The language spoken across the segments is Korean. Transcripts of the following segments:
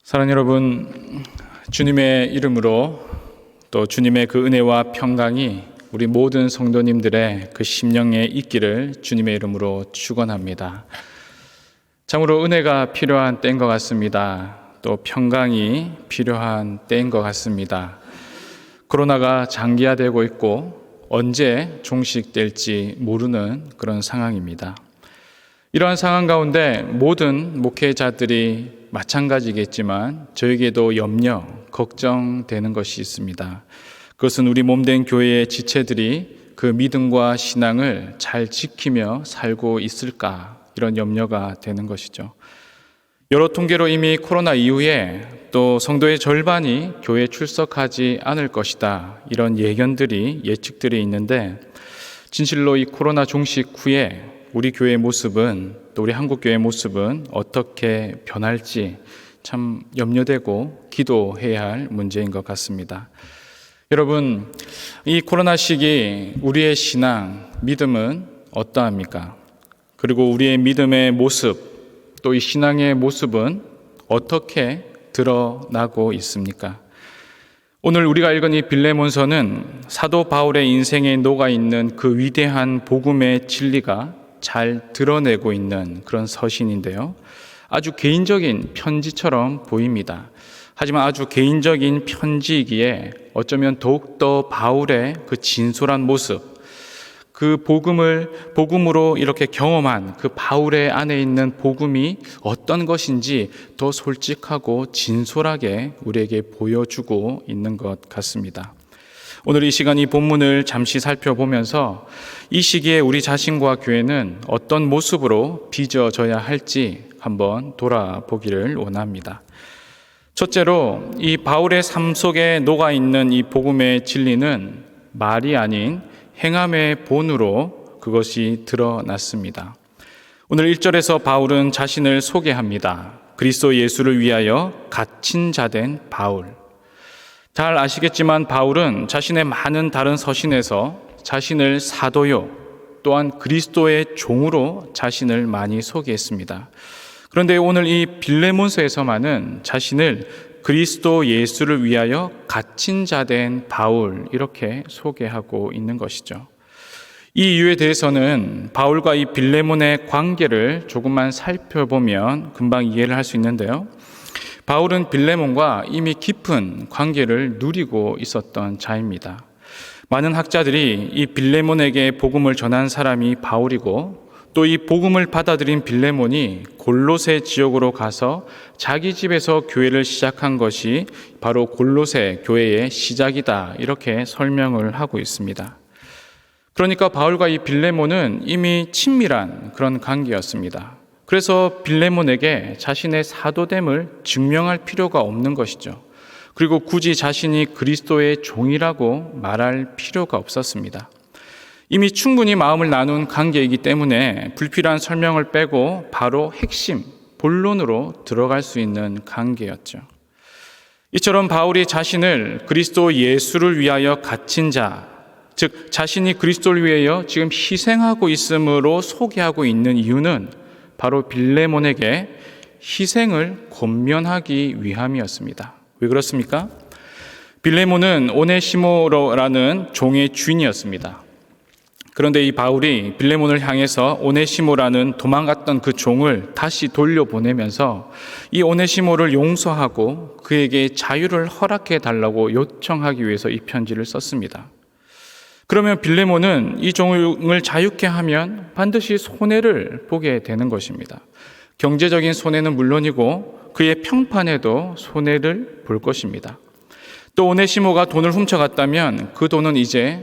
사랑하는 여러분, 주님의 이름으로 또 주님의 그 은혜와 평강이 우리 모든 성도님들의 그 심령에 있기를 주님의 이름으로 축원합니다. 참으로 은혜가 필요한 때인 것 같습니다. 또 평강이 필요한 때인 것 같습니다. 코로나가 장기화되고 있고 언제 종식될지 모르는 그런 상황입니다. 이러한 상황 가운데 모든 목회자들이 마찬가지겠지만 저에게도 염려, 걱정되는 것이 있습니다. 그것은 우리 몸된 교회의 지체들이 그 믿음과 신앙을 잘 지키며 살고 있을까, 이런 염려가 되는 것이죠. 여러 통계로 이미 코로나 이후에 또 성도의 절반이 교회에 출석하지 않을 것이다, 이런 예측들이 있는데, 진실로 이 코로나 종식 후에 우리 교회의 모습은, 또 우리 한국교회의 모습은 어떻게 변할지 참 염려되고 기도해야 할 문제인 것 같습니다. 여러분, 이 코로나 시기 우리의 신앙, 믿음은 어떠합니까? 그리고 우리의 믿음의 모습, 또 이 신앙의 모습은 어떻게 드러나고 있습니까? 오늘 우리가 읽은 이 빌레몬서는 사도 바울의 인생에 녹아있는 그 위대한 복음의 진리가 잘 드러내고 있는 그런 서신인데요. 아주 개인적인 편지처럼 보입니다. 하지만 아주 개인적인 편지이기에 어쩌면 더욱더 바울의 그 진솔한 모습, 그 복음으로 이렇게 경험한 그 바울의 안에 있는 복음이 어떤 것인지 더 솔직하고 진솔하게 우리에게 보여주고 있는 것 같습니다. 오늘 이 시간 이 본문을 잠시 살펴보면서 이 시기에 우리 자신과 교회는 어떤 모습으로 빚어져야 할지 한번 돌아보기를 원합니다. 첫째로, 이 바울의 삶 속에 녹아있는 이 복음의 진리는 말이 아닌 행함의 본으로 그것이 드러났습니다. 오늘 1절에서 바울은 자신을 소개합니다. 그리스도 예수를 위하여 갇힌 자 된 바울. 잘 아시겠지만 바울은 자신의 많은 다른 서신에서 자신을 사도요, 또한 그리스도의 종으로 자신을 많이 소개했습니다. 그런데 오늘 이 빌레몬서에서만은 자신을 그리스도 예수를 위하여 갇힌 자 된 바울, 이렇게 소개하고 있는 것이죠. 이 이유에 대해서는 바울과 이 빌레몬의 관계를 조금만 살펴보면 금방 이해를 할 수 있는데요. 바울은 빌레몬과 이미 깊은 관계를 누리고 있었던 자입니다. 많은 학자들이 이 빌레몬에게 복음을 전한 사람이 바울이고, 또 이 복음을 받아들인 빌레몬이 골로새 지역으로 가서 자기 집에서 교회를 시작한 것이 바로 골로새 교회의 시작이다, 이렇게 설명을 하고 있습니다. 그러니까 바울과 이 빌레몬은 이미 친밀한 그런 관계였습니다. 그래서 빌레몬에게 자신의 사도됨을 증명할 필요가 없는 것이죠. 그리고 굳이 자신이 그리스도의 종이라고 말할 필요가 없었습니다. 이미 충분히 마음을 나눈 관계이기 때문에 불필요한 설명을 빼고 바로 핵심, 본론으로 들어갈 수 있는 관계였죠. 이처럼 바울이 자신을 그리스도 예수를 위하여 갇힌 자, 즉 자신이 그리스도를 위하여 지금 희생하고 있음으로 소개하고 있는 이유는 바로 빌레몬에게 희생을 권면하기 위함이었습니다. 왜 그렇습니까? 빌레몬은 오네시모라는 종의 주인이었습니다. 그런데 이 바울이 빌레몬을 향해서 오네시모라는 도망갔던 그 종을 다시 돌려보내면서 이 오네시모를 용서하고 그에게 자유를 허락해 달라고 요청하기 위해서 이 편지를 썼습니다. 그러면 빌레몬은 이 종을 자유케 하면 반드시 손해를 보게 되는 것입니다. 경제적인 손해는 물론이고 그의 평판에도 손해를 볼 것입니다. 또 오네시모가 돈을 훔쳐갔다면 그 돈은 이제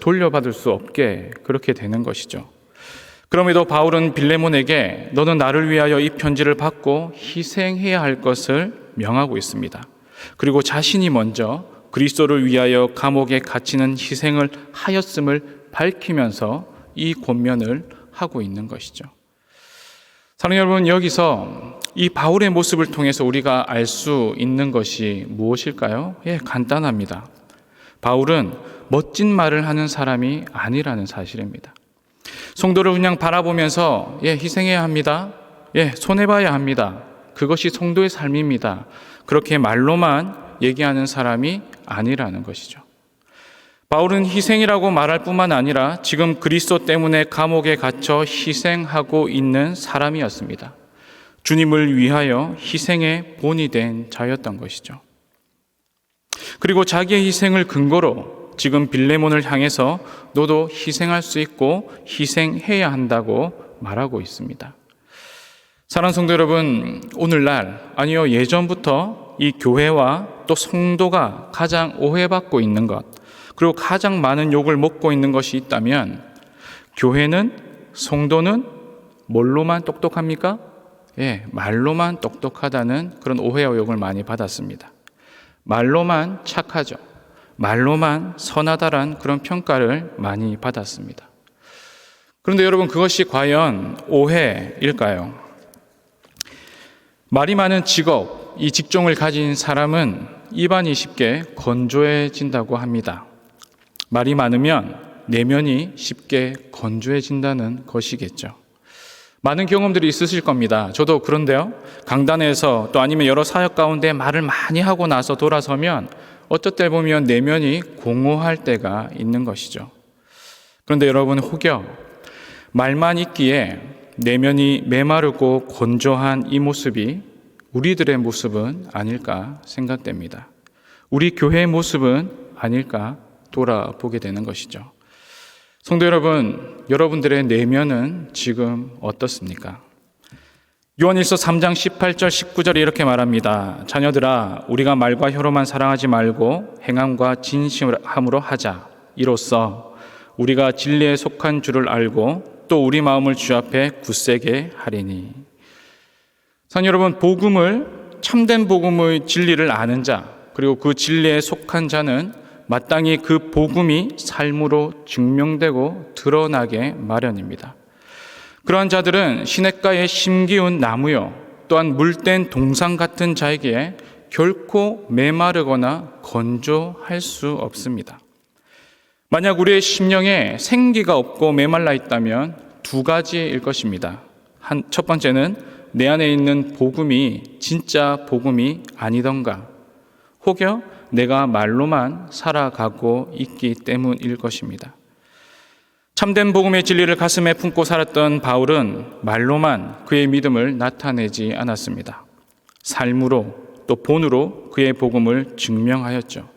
돌려받을 수 없게 그렇게 되는 것이죠. 그럼에도 바울은 빌레몬에게 너는 나를 위하여 이 편지를 받고 희생해야 할 것을 명하고 있습니다. 그리고 자신이 먼저 그리스도를 위하여 감옥에 갇히는 희생을 하였음을 밝히면서 이 권면을 하고 있는 것이죠. 사랑하는 여러분, 여기서 이 바울의 모습을 통해서 우리가 알 수 있는 것이 무엇일까요? 간단합니다. 바울은 멋진 말을 하는 사람이 아니라는 사실입니다. 성도를 그냥 바라보면서 희생해야 합니다. 손해봐야 합니다. 그것이 성도의 삶입니다. 그렇게 말로만 얘기하는 사람이 아니라는 것이죠. 바울은 희생이라고 말할 뿐만 아니라 지금 그리스도 때문에 감옥에 갇혀 희생하고 있는 사람이었습니다. 주님을 위하여 희생의 본이 된 자였던 것이죠. 그리고 자기의 희생을 근거로 지금 빌레몬을 향해서 너도 희생할 수 있고 희생해야 한다고 말하고 있습니다. 사랑하는 성도 여러분, 오늘날 아니요 예전부터 이 교회와 또 성도가 가장 오해받고 있는 것, 그리고 가장 많은 욕을 먹고 있는 것이 있다면 교회는, 성도는 뭘로만 똑똑합니까? 말로만 똑똑하다는 그런 오해와 욕을 많이 받았습니다. 말로만 착하죠. 말로만 선하다란 그런 평가를 많이 받았습니다. 그런데 여러분, 그것이 과연 오해일까요? 말이 많은 직업, 이 직종을 가진 사람은 입안이 쉽게 건조해진다고 합니다. 말이 많으면 내면이 쉽게 건조해진다는 것이겠죠. 많은 경험들이 있으실 겁니다. 저도 그런데요. 강단에서 또 아니면 여러 사역 가운데 말을 많이 하고 나서 돌아서면 어쩔 때 보면 내면이 공허할 때가 있는 것이죠. 그런데 여러분, 혹여 말만 있기에 내면이 메마르고 건조한 이 모습이 우리들의 모습은 아닐까 생각됩니다. 우리 교회의 모습은 아닐까 돌아보게 되는 것이죠. 성도 여러분, 여러분들의 내면은 지금 어떻습니까? 요한일서 3장 18절 19절에 이렇게 말합니다. 자녀들아, 우리가 말과 혀로만 사랑하지 말고 행함과 진실함으로 하자. 이로써 우리가 진리에 속한 줄을 알고 또 우리 마음을 주 앞에 굳세게 하리니. 사랑하는 여러분, 복음을, 참된 복음의 진리를 아는 자, 그리고 그 진리에 속한 자는 마땅히 그 복음이 삶으로 증명되고 드러나게 마련입니다. 그러한 자들은 시냇가의 심기운 나무요, 또한 물된 동상 같은 자에게 결코 메마르거나 건조할 수 없습니다. 만약 우리의 심령에 생기가 없고 메말라 있다면 두 가지일 것입니다. 첫 번째는 내 안에 있는 복음이 진짜 복음이 아니던가, 혹여 내가 말로만 살아가고 있기 때문일 것입니다. 참된 복음의 진리를 가슴에 품고 살았던 바울은 말로만 그의 믿음을 나타내지 않았습니다. 삶으로 또 본으로 그의 복음을 증명하였죠.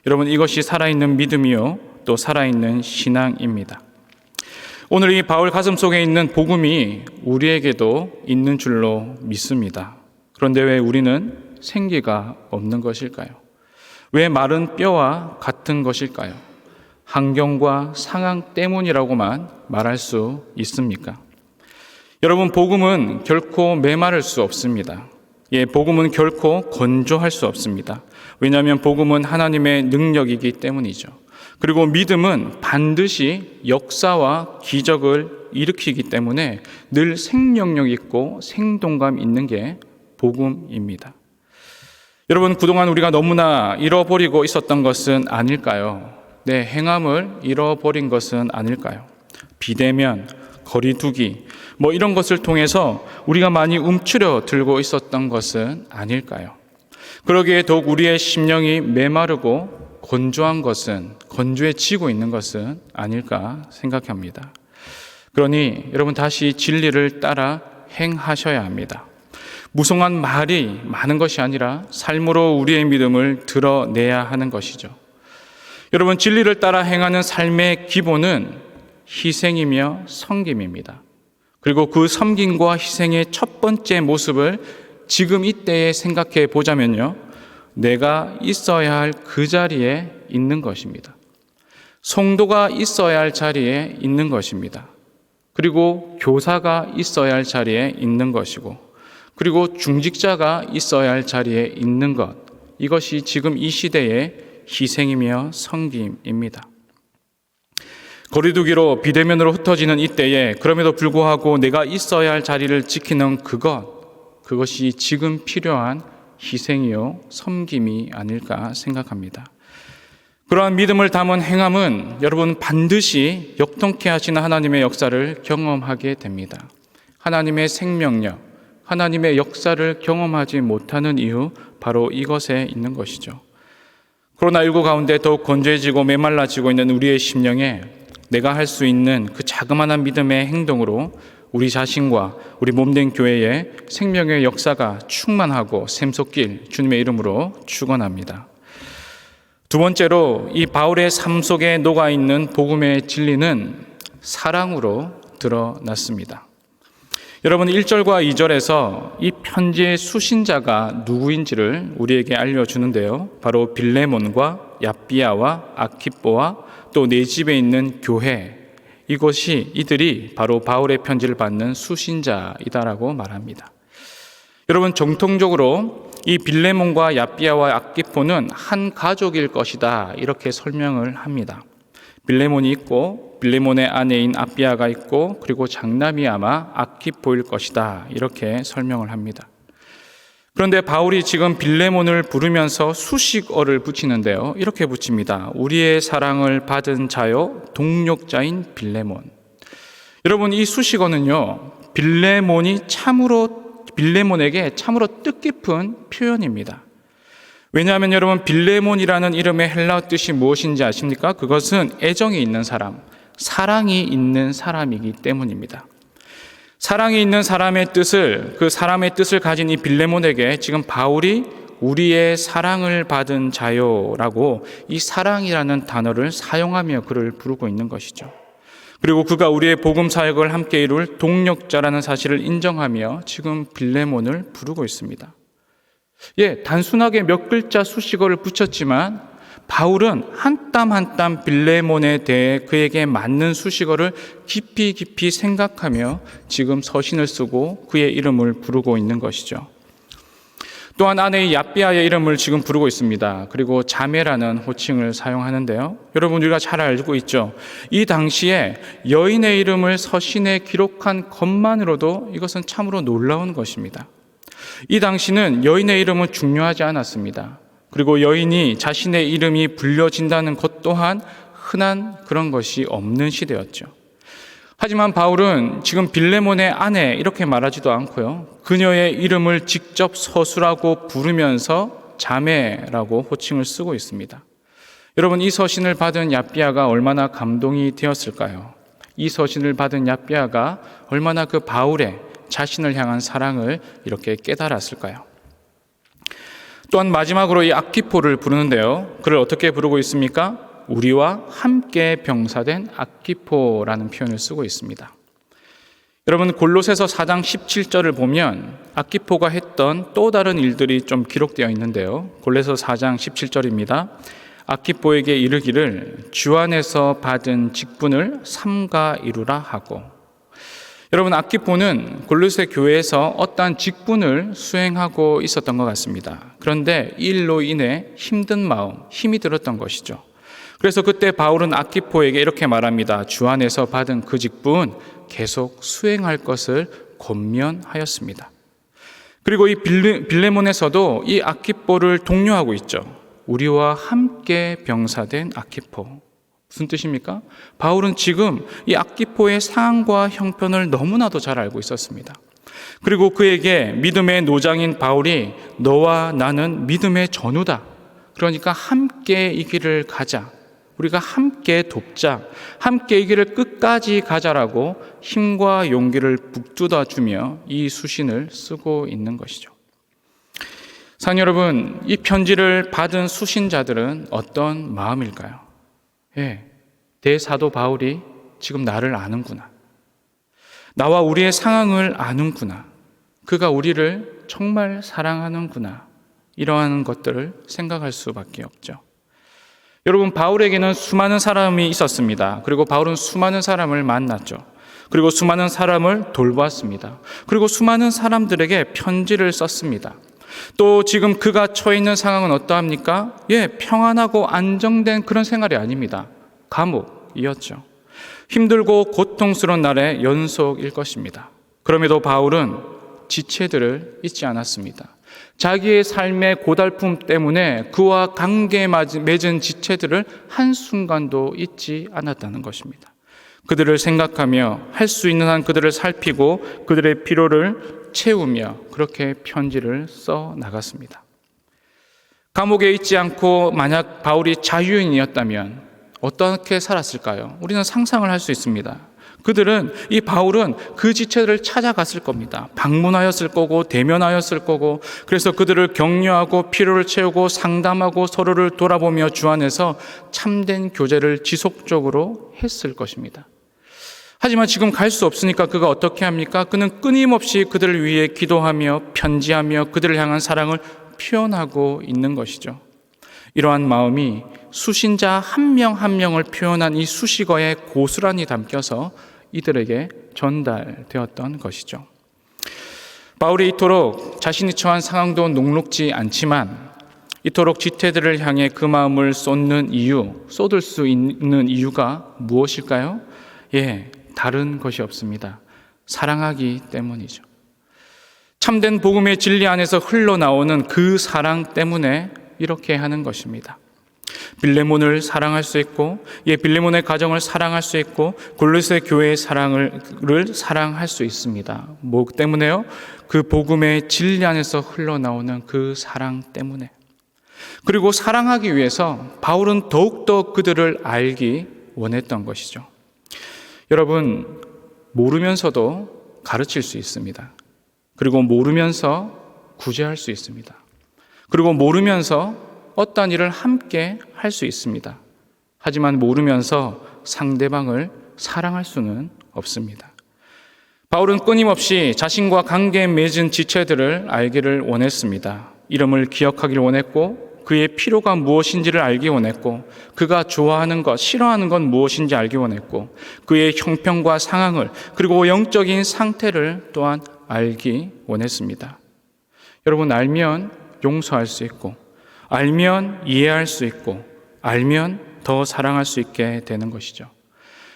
여러분, 이것이 살아있는 믿음이요 또 살아있는 신앙입니다. 오늘 이 바울 가슴 속에 있는 복음이 우리에게도 있는 줄로 믿습니다. 그런데 왜 우리는 생기가 없는 것일까요? 왜 마른 뼈와 같은 것일까요? 환경과 상황 때문이라고만 말할 수 있습니까? 여러분, 복음은 결코 메마를 수 없습니다. 복음은 결코 건조할 수 없습니다. 왜냐하면 복음은 하나님의 능력이기 때문이죠. 그리고 믿음은 반드시 역사와 기적을 일으키기 때문에 늘 생명력 있고 생동감 있는 게 복음입니다. 여러분, 그동안 우리가 너무나 잃어버리고 있었던 것은 아닐까요? 행함을 잃어버린 것은 아닐까요? 비대면, 거리두기, 이런 것을 통해서 우리가 많이 움츠려 들고 있었던 것은 아닐까요? 그러기에 더욱 우리의 심령이 메마르고 건조해지고 있는 것은 아닐까 생각합니다. 그러니 여러분, 다시 진리를 따라 행하셔야 합니다. 무성한 말이 많은 것이 아니라 삶으로 우리의 믿음을 드러내야 하는 것이죠. 여러분, 진리를 따라 행하는 삶의 기본은 희생이며 섬김입니다. 그리고 그 섬김과 희생의 첫 번째 모습을 지금 이때에 생각해 보자면요, 내가 있어야 할 그 자리에 있는 것입니다. 성도가 있어야 할 자리에 있는 것입니다. 그리고 교사가 있어야 할 자리에 있는 것이고, 그리고 중직자가 있어야 할 자리에 있는 것, 이것이 지금 이 시대의 희생이며 섬김입니다. 거리두기로 비대면으로 흩어지는 이때에 그럼에도 불구하고 내가 있어야 할 자리를 지키는 그것이 지금 필요한 희생이요 섬김이 아닐까 생각합니다. 그러한 믿음을 담은 행함은 여러분 반드시 역통케 하시는 하나님의 역사를 경험하게 됩니다. 하나님의 생명력, 하나님의 역사를 경험하지 못하는 이유, 바로 이것에 있는 것이죠. 코로나19 가운데 더욱 건조해지고 메말라지고 있는 우리의 심령에 내가 할 수 있는 그 자그마한 믿음의 행동으로 우리 자신과 우리 몸된 교회에 생명의 역사가 충만하고 샘솟길 주님의 이름으로 축원합니다. 두 번째로, 이 바울의 삶 속에 녹아있는 복음의 진리는 사랑으로 드러났습니다. 여러분, 1절과 2절에서 이 편지의 수신자가 누구인지를 우리에게 알려주는데요. 바로 빌레몬과 얍비아와 아키뽀와 또 내 집에 있는 교회, 이들이 바로 바울의 편지를 받는 수신자이다라고 말합니다. 여러분, 정통적으로 이 빌레몬과 얍비아와 아키포는 한 가족일 것이다, 이렇게 설명을 합니다. 빌레몬이 있고 빌레몬의 아내인 얍비아가 있고 그리고 장남이 아마 아키포일 것이다, 이렇게 설명을 합니다. 그런데 바울이 지금 빌레몬을 부르면서 수식어를 붙이는데요. 이렇게 붙입니다. 우리의 사랑을 받은 자요 동력자인 빌레몬. 여러분, 이 수식어는요, 빌레몬에게 참으로 뜻깊은 표현입니다. 왜냐하면 여러분, 빌레몬이라는 이름의 헬라어 뜻이 무엇인지 아십니까? 그것은 애정이 있는 사람, 사랑이 있는 사람이기 때문입니다. 사랑이 있는 사람의 뜻을, 그 사람의 뜻을 가진 이 빌레몬에게 지금 바울이 우리의 사랑을 받은 자요라고 이 사랑이라는 단어를 사용하며 그를 부르고 있는 것이죠. 그리고 그가 우리의 복음 사역을 함께 이룰 동력자라는 사실을 인정하며 지금 빌레몬을 부르고 있습니다. 단순하게 몇 글자 수식어를 붙였지만 바울은 한 땀 한 땀 빌레몬에 대해 그에게 맞는 수식어를 깊이 생각하며 지금 서신을 쓰고 그의 이름을 부르고 있는 것이죠. 또한 아내의 얍비아의 이름을 지금 부르고 있습니다. 그리고 자매라는 호칭을 사용하는데요. 여러분, 우리가 잘 알고 있죠. 이 당시에 여인의 이름을 서신에 기록한 것만으로도 이것은 참으로 놀라운 것입니다. 이 당시는 여인의 이름은 중요하지 않았습니다. 그리고 여인이 자신의 이름이 불려진다는 것 또한 흔한 그런 것이 없는 시대였죠. 하지만 바울은 지금 빌레몬의 아내 이렇게 말하지도 않고요, 그녀의 이름을 직접 서술하고 부르면서 자매라고 호칭을 쓰고 있습니다. 여러분, 이 서신을 받은 얍비아가 얼마나 감동이 되었을까요? 이 서신을 받은 얍비아가 얼마나 그 바울의 자신을 향한 사랑을 이렇게 깨달았을까요? 또한 마지막으로 이 아키포를 부르는데요. 그를 어떻게 부르고 있습니까? 우리와 함께 병사된 아키포라는 표현을 쓰고 있습니다. 여러분, 골로새서 4장 17절을 보면 아키포가 했던 또 다른 일들이 좀 기록되어 있는데요. 골로새서 4장 17절입니다. 아키포에게 이르기를 주 안에서 받은 직분을 삼가 이루라 하고. 여러분, 아키포는 골로새 교회에서 어떠한 직분을 수행하고 있었던 것 같습니다. 그런데 이 일로 인해 힘든 마음, 힘이 들었던 것이죠. 그래서 그때 바울은 아키포에게 이렇게 말합니다. 주 안에서 받은 그 직분 계속 수행할 것을 권면하였습니다. 그리고 이 빌레몬에서도 이 아키포를 독려하고 있죠. 우리와 함께 병사된 아키포. 무슨 뜻입니까? 바울은 지금 이 아키포의 상황과 형편을 너무나도 잘 알고 있었습니다. 그리고 그에게 믿음의 노장인 바울이 너와 나는 믿음의 전우다. 그러니까 함께 이 길을 가자. 우리가 함께 돕자. 함께 이 길을 끝까지 가자라고 힘과 용기를 북돋아주며 이 수신을 쓰고 있는 것이죠. 사랑하는 여러분, 이 편지를 받은 수신자들은 어떤 마음일까요? 대사도 바울이 지금 나를 아는구나. 나와 우리의 상황을 아는구나. 그가 우리를 정말 사랑하는구나. 이러한 것들을 생각할 수밖에 없죠. 여러분, 바울에게는 수많은 사람이 있었습니다. 그리고 바울은 수많은 사람을 만났죠. 그리고 수많은 사람을 돌보았습니다. 그리고 수많은 사람들에게 편지를 썼습니다. 또 지금 그가 처해 있는 상황은 어떠합니까? 평안하고 안정된 그런 생활이 아닙니다. 감옥이었죠. 힘들고 고통스러운 날의 연속일 것입니다. 그럼에도 바울은 지체들을 잊지 않았습니다. 자기의 삶의 고달픔 때문에 그와 관계 맺은 지체들을 한순간도 잊지 않았다는 것입니다. 그들을 생각하며 할 수 있는 한 그들을 살피고 그들의 필요를 채우며 그렇게 편지를 써 나갔습니다. 감옥에 있지 않고 만약 바울이 자유인이었다면 어떻게 살았을까요? 우리는 상상을 할 수 있습니다. 이 바울은 그 지체들을 찾아갔을 겁니다. 방문하였을 거고 대면하였을 거고, 그래서 그들을 격려하고 필요를 채우고 상담하고 서로를 돌아보며 주 안에서 참된 교제를 지속적으로 했을 것입니다. 하지만 지금 갈 수 없으니까 그가 어떻게 합니까? 그는 끊임없이 그들을 위해 기도하며 편지하며 그들을 향한 사랑을 표현하고 있는 것이죠. 이러한 마음이 수신자 한 명 한 명을 표현한 이 수식어에 고스란히 담겨서 이들에게 전달되었던 것이죠. 바울이 이토록 자신이 처한 상황도 녹록지 않지만 이토록 지체들을 향해 그 마음을 쏟을 수 있는 이유가 무엇일까요? 다른 것이 없습니다. 사랑하기 때문이죠. 참된 복음의 진리 안에서 흘러나오는 그 사랑 때문에 이렇게 하는 것입니다. 빌레몬을 사랑할 수 있고, 빌레몬의 가정을 사랑할 수 있고, 골로새 교회의 사랑을 사랑할 수 있습니다. 뭐 때문에요? 그 복음의 진리 안에서 흘러나오는 그 사랑 때문에. 그리고 사랑하기 위해서 바울은 더욱더 그들을 알기 원했던 것이죠. 여러분, 모르면서도 가르칠 수 있습니다. 그리고 모르면서 구제할 수 있습니다. 그리고 모르면서 어떤 일을 함께 할 수 있습니다. 하지만 모르면서 상대방을 사랑할 수는 없습니다. 바울은 끊임없이 자신과 관계 맺은 지체들을 알기를 원했습니다. 이름을 기억하기를 원했고, 그의 필요가 무엇인지를 알기 원했고, 그가 좋아하는 것, 싫어하는 건 무엇인지 알기 원했고, 그의 형편과 상황을, 그리고 영적인 상태를 또한 알기 원했습니다. 여러분, 알면 용서할 수 있고, 알면 이해할 수 있고, 알면 더 사랑할 수 있게 되는 것이죠.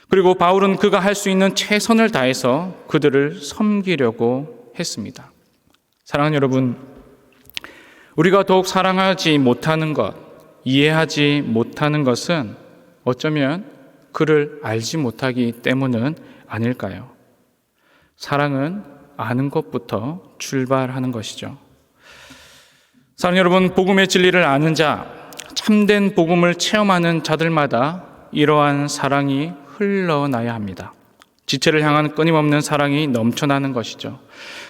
그리고 바울은 그가 할 수 있는 최선을 다해서 그들을 섬기려고 했습니다. 사랑하는 여러분, 우리가 더욱 사랑하지 못하는 것, 이해하지 못하는 것은 어쩌면 그를 알지 못하기 때문은 아닐까요? 사랑은 아는 것부터 출발하는 것이죠. 사랑하는 여러분, 복음의 진리를 아는 자, 참된 복음을 체험하는 자들마다 이러한 사랑이 흘러나야 합니다. 지체를 향한 끊임없는 사랑이 넘쳐나는 것이죠.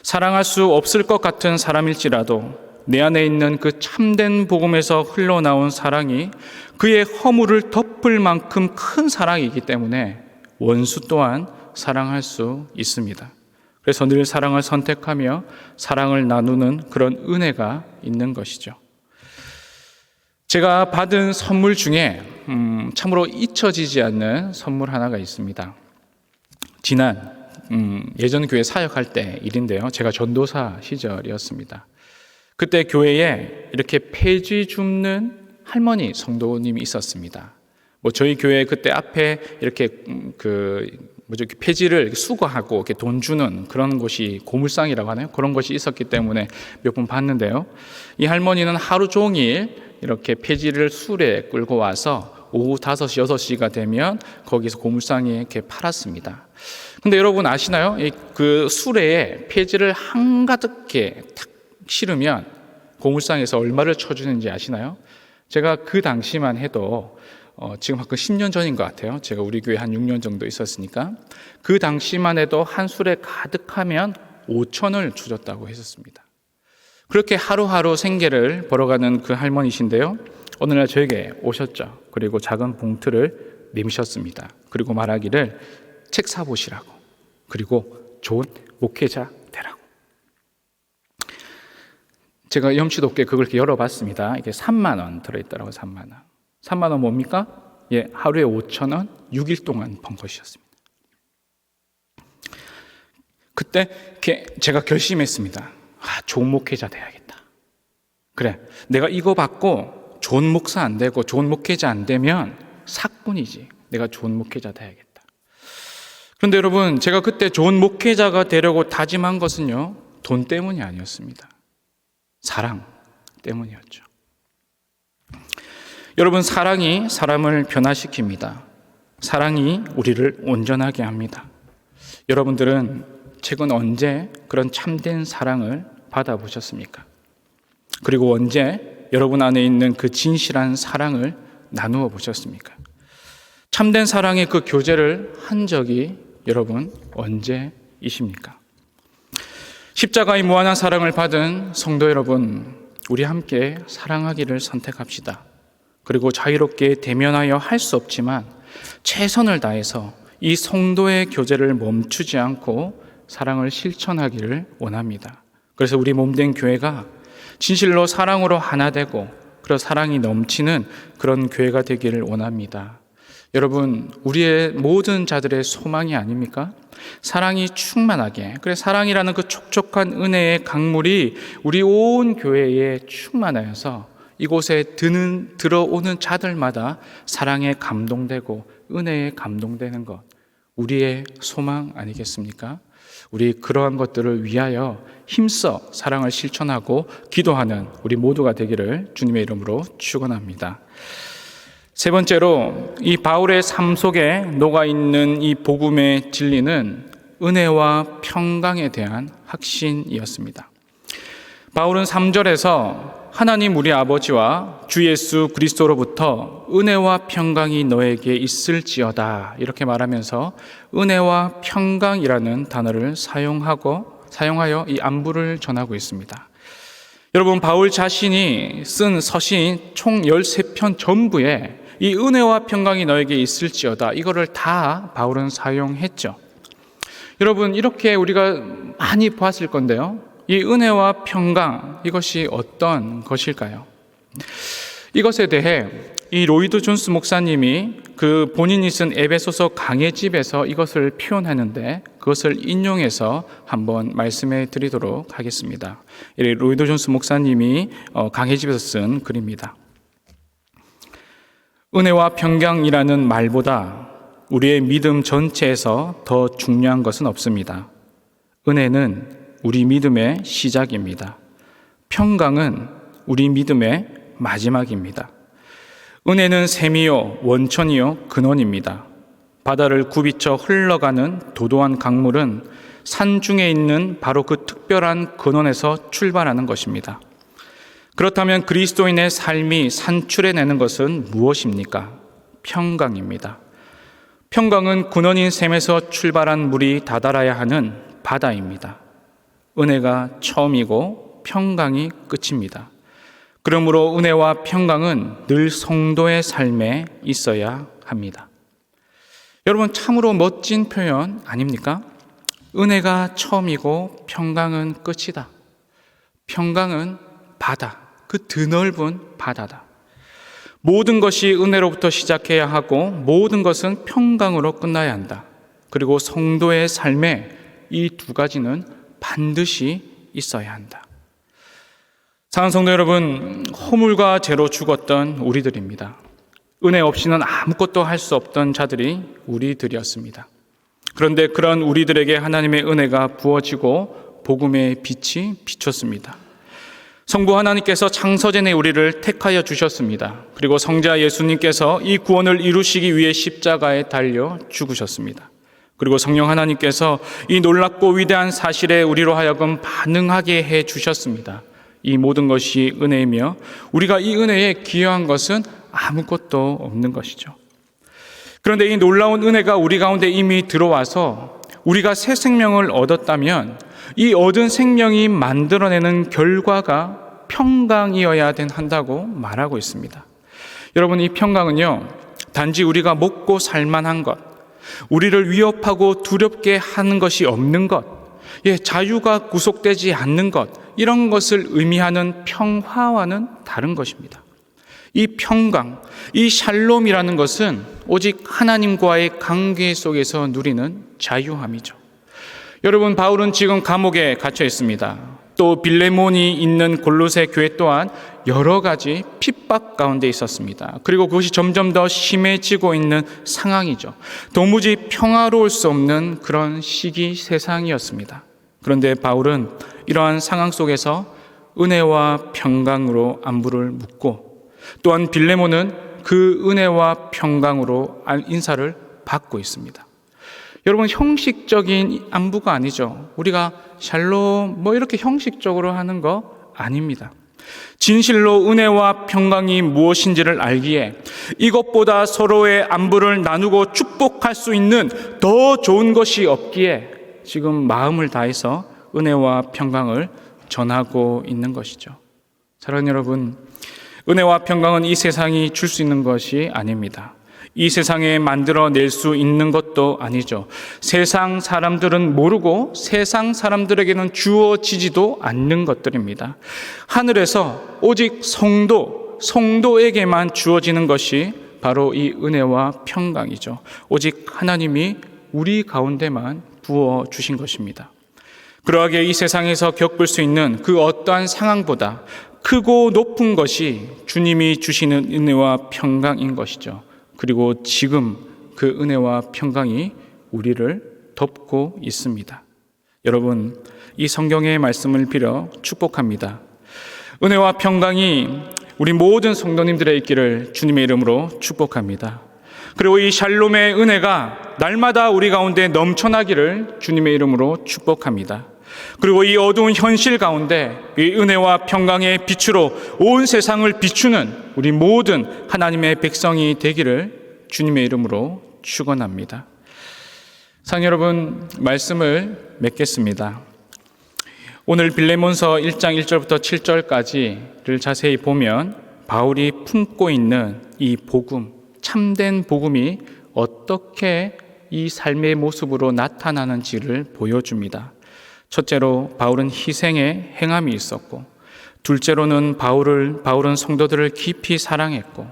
사랑할 수 없을 것 같은 사람일지라도 내 안에 있는 그 참된 복음에서 흘러나온 사랑이 그의 허물을 덮을 만큼 큰 사랑이기 때문에 원수 또한 사랑할 수 있습니다. 그래서 늘 사랑을 선택하며 사랑을 나누는 그런 은혜가 있는 것이죠. 제가 받은 선물 중에 참으로 잊혀지지 않는 선물 하나가 있습니다. 지난 예전 교회 사역할 때 일인데요. 제가 전도사 시절이었습니다. 그때 교회에 이렇게 폐지 줍는 할머니 성도님이 있었습니다. 저희 교회 그때 앞에 이렇게 폐지를 수거하고 이렇게 돈 주는 그런 곳이 고물상이라고 하나요? 그런 것이 있었기 때문에 몇 번 봤는데요. 이 할머니는 하루 종일 이렇게 폐지를 술에 끌고 와서 오후 5시, 6시가 되면 거기서 고물상에 이렇게 팔았습니다. 근데 여러분 아시나요? 그 수레에 폐지를 한가득게 탁 실으면 고물상에서 얼마를 쳐주는지 아시나요? 제가 그 당시만 해도 지금 한 10년 전인 것 같아요. 제가 우리 교회 한 6년 정도 있었으니까 그 당시만 해도 한 술에 가득하면 5천원을 주셨다고 했었습니다. 그렇게 하루하루 생계를 벌어가는 그 할머니신데요. 어느 날 저에게 오셨죠. 그리고 작은 봉투를 내미셨습니다. 그리고 말하기를 책 사보시라고, 그리고 좋은 목회자 되라고. 제가 염치 높게 그걸 이렇게 열어봤습니다. 이게 3만 원 들어있더라고요. 3만 원. 3만 원 뭡니까? 하루에 5,000원, 6일 동안 번 것이었습니다. 그때 제가 결심했습니다. 좋은 목회자 돼야겠다. 그래, 내가 이거 받고 좋은 목사 안 되고 좋은 목회자 안 되면 사꾼이지. 내가 좋은 목회자 돼야겠다. 그런데 여러분, 제가 그때 좋은 목회자가 되려고 다짐한 것은요, 돈 때문이 아니었습니다. 사랑 때문이었죠. 여러분, 사랑이 사람을 변화시킵니다. 사랑이 우리를 온전하게 합니다. 여러분들은 최근 언제 그런 참된 사랑을 받아보셨습니까? 그리고 언제 여러분 안에 있는 그 진실한 사랑을 나누어 보셨습니까? 참된 사랑의 그 교제를 한 적이 여러분 언제이십니까? 십자가의 무한한 사랑을 받은 성도 여러분, 우리 함께 사랑하기를 선택합시다. 그리고 자유롭게 대면하여 할 수 없지만 최선을 다해서 이 성도의 교제를 멈추지 않고 사랑을 실천하기를 원합니다. 그래서 우리 몸된 교회가 진실로 사랑으로 하나 되고 그런 사랑이 넘치는 그런 교회가 되기를 원합니다. 여러분, 우리의 모든 자들의 소망이 아닙니까? 사랑이 충만하게, 그래 사랑이라는 그 촉촉한 은혜의 강물이 우리 온 교회에 충만하여서 이곳에 들어오는 자들마다 사랑에 감동되고 은혜에 감동되는 것, 우리의 소망 아니겠습니까? 우리 그러한 것들을 위하여 힘써 사랑을 실천하고 기도하는 우리 모두가 되기를 주님의 이름으로 축원합니다. 세 번째로, 이 바울의 삶 속에 녹아있는 이 복음의 진리는 은혜와 평강에 대한 확신이었습니다. 바울은 3절에서 하나님 우리 아버지와 주 예수 그리스도로부터 은혜와 평강이 너에게 있을지어다 이렇게 말하면서 은혜와 평강이라는 단어를 사용하여 이 안부를 전하고 있습니다. 여러분, 바울 자신이 쓴 서신 총 13편 전부에 이 은혜와 평강이 너에게 있을지어다 이거를 다 바울은 사용했죠. 여러분, 이렇게 우리가 많이 보았을 건데요, 이 은혜와 평강, 이것이 어떤 것일까요? 이것에 대해 이 로이드 존스 목사님이 그 본인이 쓴 에베소서 강해집에서 이것을 표현하는데 그것을 인용해서 한번 말씀해 드리도록 하겠습니다. 로이드 존스 목사님이 강해집에서 쓴 글입니다. 은혜와 평강이라는 말보다 우리의 믿음 전체에서 더 중요한 것은 없습니다. 은혜는 우리 믿음의 시작입니다. 평강은 우리 믿음의 마지막입니다. 은혜는 샘이요 원천이요 근원입니다. 바다를 굽이쳐 흘러가는 도도한 강물은 산 중에 있는 바로 그 특별한 근원에서 출발하는 것입니다. 그렇다면 그리스도인의 삶이 산출해내는 것은 무엇입니까? 평강입니다. 평강은 근원인 샘에서 출발한 물이 다다라야 하는 바다입니다. 은혜가 처음이고 평강이 끝입니다. 그러므로 은혜와 평강은 늘 성도의 삶에 있어야 합니다. 여러분, 참으로 멋진 표현 아닙니까? 은혜가 처음이고 평강은 끝이다. 평강은 바다, 그 드넓은 바다다. 모든 것이 은혜로부터 시작해야 하고 모든 것은 평강으로 끝나야 한다. 그리고 성도의 삶에 이 두 가지는 반드시 있어야 한다. 사랑하는 성도 여러분, 허물과 죄로 죽었던 우리들입니다. 은혜 없이는 아무것도 할 수 없던 자들이 우리들이었습니다. 그런데 그런 우리들에게 하나님의 은혜가 부어지고 복음의 빛이 비쳤습니다. 성부 하나님께서 창세전에 우리를 택하여 주셨습니다. 그리고 성자 예수님께서 이 구원을 이루시기 위해 십자가에 달려 죽으셨습니다. 그리고 성령 하나님께서 이 놀랍고 위대한 사실에 우리로 하여금 반응하게 해 주셨습니다. 이 모든 것이 은혜이며 우리가 이 은혜에 기여한 것은 아무것도 없는 것이죠. 그런데 이 놀라운 은혜가 우리 가운데 이미 들어와서 우리가 새 생명을 얻었다면 이 얻은 생명이 만들어내는 결과가 평강이어야 한다고 말하고 있습니다. 여러분, 이 평강은요, 단지 우리가 먹고 살만한 것, 우리를 위협하고 두렵게 하는 것이 없는 것, 자유가 구속되지 않는 것, 이런 것을 의미하는 평화와는 다른 것입니다. 이 평강, 이 샬롬이라는 것은 오직 하나님과의 관계 속에서 누리는 자유함이죠. 여러분, 바울은 지금 감옥에 갇혀 있습니다. 또 빌레몬이 있는 골로새 교회 또한 여러 가지 핍박 가운데 있었습니다. 그리고 그것이 점점 더 심해지고 있는 상황이죠. 도무지 평화로울 수 없는 그런 시기 세상이었습니다. 그런데 바울은 이러한 상황 속에서 은혜와 평강으로 안부를 묻고 또한 빌레몬은 그 은혜와 평강으로 인사를 받고 있습니다. 여러분, 형식적인 안부가 아니죠. 우리가 샬롬 이렇게 형식적으로 하는 거 아닙니다. 진실로 은혜와 평강이 무엇인지를 알기에 이것보다 서로의 안부를 나누고 축복할 수 있는 더 좋은 것이 없기에 지금 마음을 다해서 은혜와 평강을 전하고 있는 것이죠. 사랑하는 여러분, 은혜와 평강은 이 세상이 줄 수 있는 것이 아닙니다. 이 세상에 만들어낼 수 있는 것도 아니죠. 세상 사람들은 모르고 세상 사람들에게는 주어지지도 않는 것들입니다. 하늘에서 오직 성도에게만 주어지는 것이 바로 이 은혜와 평강이죠. 오직 하나님이 우리 가운데만 부어주신 것입니다. 그러하게 이 세상에서 겪을 수 있는 그 어떠한 상황보다 크고 높은 것이 주님이 주시는 은혜와 평강인 것이죠. 그리고 지금 그 은혜와 평강이 우리를 덮고 있습니다. 여러분, 이 성경의 말씀을 빌어 축복합니다. 은혜와 평강이 우리 모든 성도님들의 있기를 주님의 이름으로 축복합니다. 그리고 이 샬롬의 은혜가 날마다 우리 가운데 넘쳐나기를 주님의 이름으로 축복합니다. 그리고 이 어두운 현실 가운데 이 은혜와 평강의 빛으로 온 세상을 비추는 우리 모든 하나님의 백성이 되기를 주님의 이름으로 축원합니다. 사랑하는 여러분, 말씀을 맺겠습니다. 오늘 빌레몬서 1장 1절부터 7절까지를 자세히 보면 바울이 품고 있는 이 복음, 참된 복음이 어떻게 이 삶의 모습으로 나타나는지를 보여줍니다. 첫째로 바울은 희생의 행함이 있었고, 둘째로는 바울은 성도들을 깊이 사랑했고,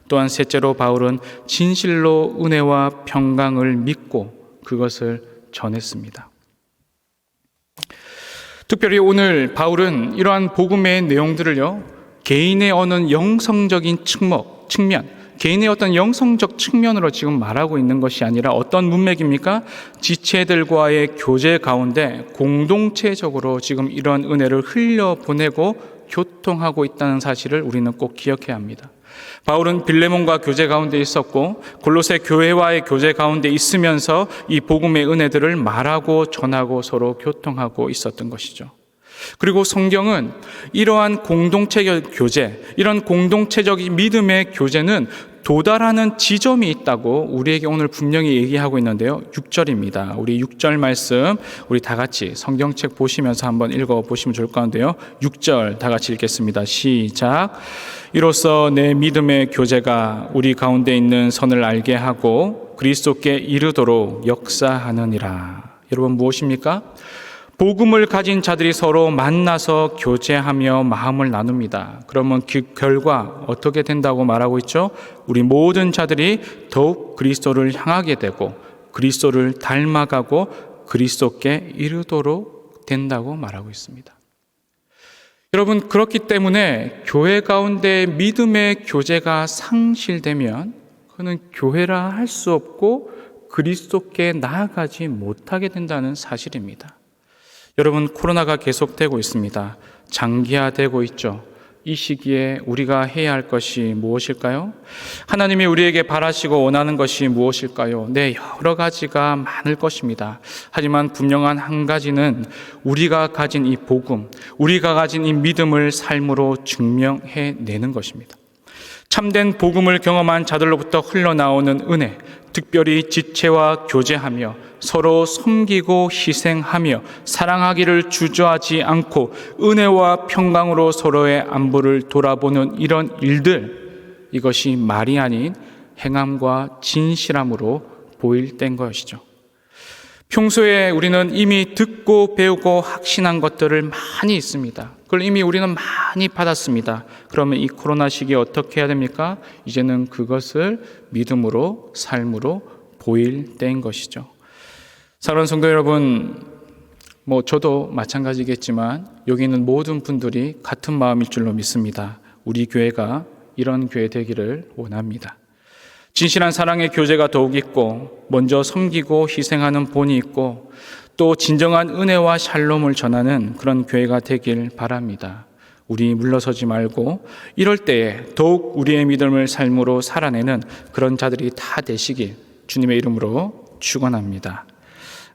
또한 셋째로 바울은 진실로 은혜와 평강을 믿고 그것을 전했습니다. 특별히 오늘 바울은 이러한 복음의 내용들을요, 개인의 어느 영성적인 측면, 개인의 어떤 영성적 측면으로 지금 말하고 있는 것이 아니라 어떤 문맥입니까? 지체들과의 교제 가운데 공동체적으로 지금 이런 은혜를 흘려보내고 교통하고 있다는 사실을 우리는 꼭 기억해야 합니다. 바울은 빌레몬과 교제 가운데 있었고 골로새 교회와의 교제 가운데 있으면서 이 복음의 은혜들을 말하고 전하고 서로 교통하고 있었던 것이죠. 그리고 성경은 이러한 공동체적 교제, 이런 공동체적인 믿음의 교제는 도달하는 지점이 있다고 우리에게 오늘 분명히 얘기하고 있는데요. 6절입니다. 우리 6절 말씀 우리 다 같이 성경책 보시면서 한번 읽어보시면 좋을 것 같은데요. 6절 다 같이 읽겠습니다. 시작. 이로써 내 믿음의 교제가 우리 가운데 있는 선을 알게 하고 그리스도께 이르도록 역사하느니라. 여러분, 무엇입니까? 복음을 가진 자들이 서로 만나서 교제하며 마음을 나눕니다. 그러면 그 결과 어떻게 된다고 말하고 있죠? 우리 모든 자들이 더욱 그리스도를 향하게 되고 그리스도를 닮아가고 그리스도께 이르도록 된다고 말하고 있습니다. 여러분, 그렇기 때문에 교회 가운데 믿음의 교제가 상실되면 그는 교회라 할 수 없고 그리스도께 나아가지 못하게 된다는 사실입니다. 여러분, 코로나가 계속되고 있습니다. 장기화되고 있죠. 이 시기에 우리가 해야 할 것이 무엇일까요? 하나님이 우리에게 바라시고 원하는 것이 무엇일까요? 네, 여러 가지가 많을 것입니다. 하지만 분명한 한 가지는 우리가 가진 이 복음, 우리가 가진 이 믿음을 삶으로 증명해내는 것입니다. 참된 복음을 경험한 자들로부터 흘러나오는 은혜, 특별히 지체와 교제하며 서로 섬기고 희생하며 사랑하기를 주저하지 않고 은혜와 평강으로 서로의 안부를 돌아보는 이런 일들, 이것이 말이 아닌 행함과 진실함으로 보일 때인 것이죠. 평소에 우리는 이미 듣고 배우고 확신한 것들을 많이 있습니다. 그걸 이미 우리는 많이 받았습니다. 그러면 이 코로나 시기에 어떻게 해야 됩니까? 이제는 그것을 믿음으로, 삶으로 보일 때인 것이죠. 사랑하는 성도 여러분, 저도 마찬가지겠지만 여기 있는 모든 분들이 같은 마음일 줄로 믿습니다. 우리 교회가 이런 교회 되기를 원합니다. 진실한 사랑의 교제가 더욱 있고 먼저 섬기고 희생하는 본이 있고 또 진정한 은혜와 샬롬을 전하는 그런 교회가 되길 바랍니다. 우리 물러서지 말고 이럴 때에 더욱 우리의 믿음을 삶으로 살아내는 그런 자들이 다 되시길 주님의 이름으로 축원합니다.